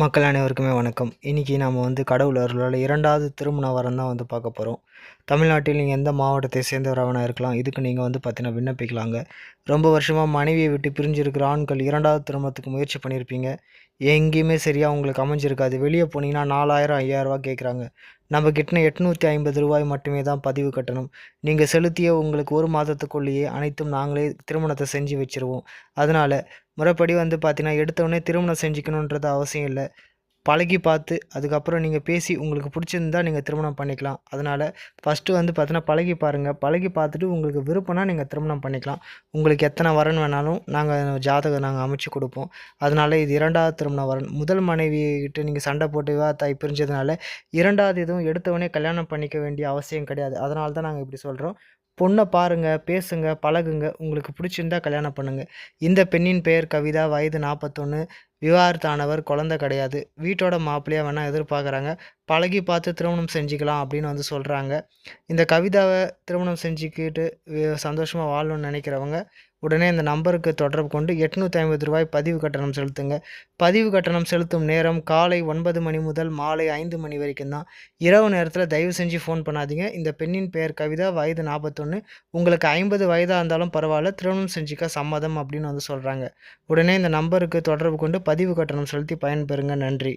மக்கள் அனைவருக்குமே வணக்கம். இன்றைக்கி நாம் கடவுள் அருளால் 2வது திருமண வரம் தான் பார்க்க போகிறோம். தமிழ்நாட்டில் நீங்கள் எந்த மாவட்டத்தை சேர்ந்தவராக இருக்கலாம். இதுக்கு நீங்கள் பார்த்தீங்கன்னா விண்ணப்பிக்கலாங்க. ரொம்ப வருஷமாக மனைவியை விட்டு பிரிஞ்சிருக்கிற ஆண்கள் 2வது திருமணத்துக்கு முயற்சி பண்ணியிருப்பீங்க. எங்கேயுமே சரியாக உங்களுக்கு அமைஞ்சிருக்காது. வெளியே போனீங்கன்னா 4000 5000 கேட்குறாங்க. நம்ம கிட்ட ரூ. 850 மட்டுமே தான் பதிவு கட்டணம். நீங்கள் செலுத்திய உங்களுக்கு 1 மாதத்துக்குள்ளேயே அனைத்தும் நாங்களே திருமணத்தை செஞ்சு வச்சுருவோம். அதனால் முறைப்படி பார்த்தீங்கன்னா எடுத்தோடனே திருமணம் செஞ்சுக்கணுன்றது அவசியம் இல்லை. பழகி பார்த்து அதுக்கப்புறம் நீங்கள் பேசி உங்களுக்கு பிடிச்சிருந்தா நீங்கள் திருமணம் பண்ணிக்கலாம். அதனால் ஃபஸ்ட்டு பார்த்தீங்கன்னா பழகி பாருங்கள். பழகி பார்த்துட்டு உங்களுக்கு விருப்பம்னா நீங்கள் திருமணம் பண்ணிக்கலாம். உங்களுக்கு எத்தனை வரன் வேணாலும் ஜாதகம் நாங்கள் அமைச்சு கொடுப்போம். அதனால் இது 2வது திருமண வரன். முதல் மனைவிகிட்ட நீங்கள் சண்டை போட்டு விவாகரத்தாகி பிரிஞ்சதுனால 2வது எதுவும் எடுத்தவொடனே கல்யாணம் பண்ணிக்க வேண்டிய அவசியம் கிடையாது. அதனால தான் நாங்கள் இப்படி சொல்கிறோம். பொண்ணை பாருங்கள், பேசுங்க, பழகுங்க. உங்களுக்கு பிடிச்சிருந்தா கல்யாணம் பண்ணுங்கள். இந்த பெண்ணின் பெயர் கவிதா, வயது 41, விவாகரத்தானவர், குழந்தை கிடையாது. வீட்டோட மாப்பிள்ளையாக வேணால் எதிர்பார்க்குறாங்க. பழகி பார்த்து திருமணம் செஞ்சுக்கலாம் அப்படின்னு சொல்கிறாங்க. இந்த கவிதாவை திருமணம் செஞ்சுக்கிட்டு சந்தோஷமாக வாழணும்னு நினைக்கிறவங்க உடனே இந்த நம்பருக்கு தொடர்பு கொண்டு ரூ. 850 பதிவு கட்டணம் செலுத்துங்க. பதிவு கட்டணம் செலுத்தும் நேரம் காலை 9 மணி முதல் மாலை 5 மணி வரைக்கும் தான். இரவு நேரத்தில் தயவு செஞ்சு ஃபோன் பண்ணாதீங்க. இந்த பெண்ணின் பெயர் கவிதா, வயது 41, உங்களுக்கு 50 வயதாக இருந்தாலும் பரவாயில்ல, திருமணம் செஞ்சுக்க சம்மதம் அப்படின்னு சொல்கிறாங்க. உடனே இந்த நம்பருக்கு தொடர்பு கொண்டு பதிவு கட்டணம் செலுத்தி பயன்பெறுங்க. நன்றி.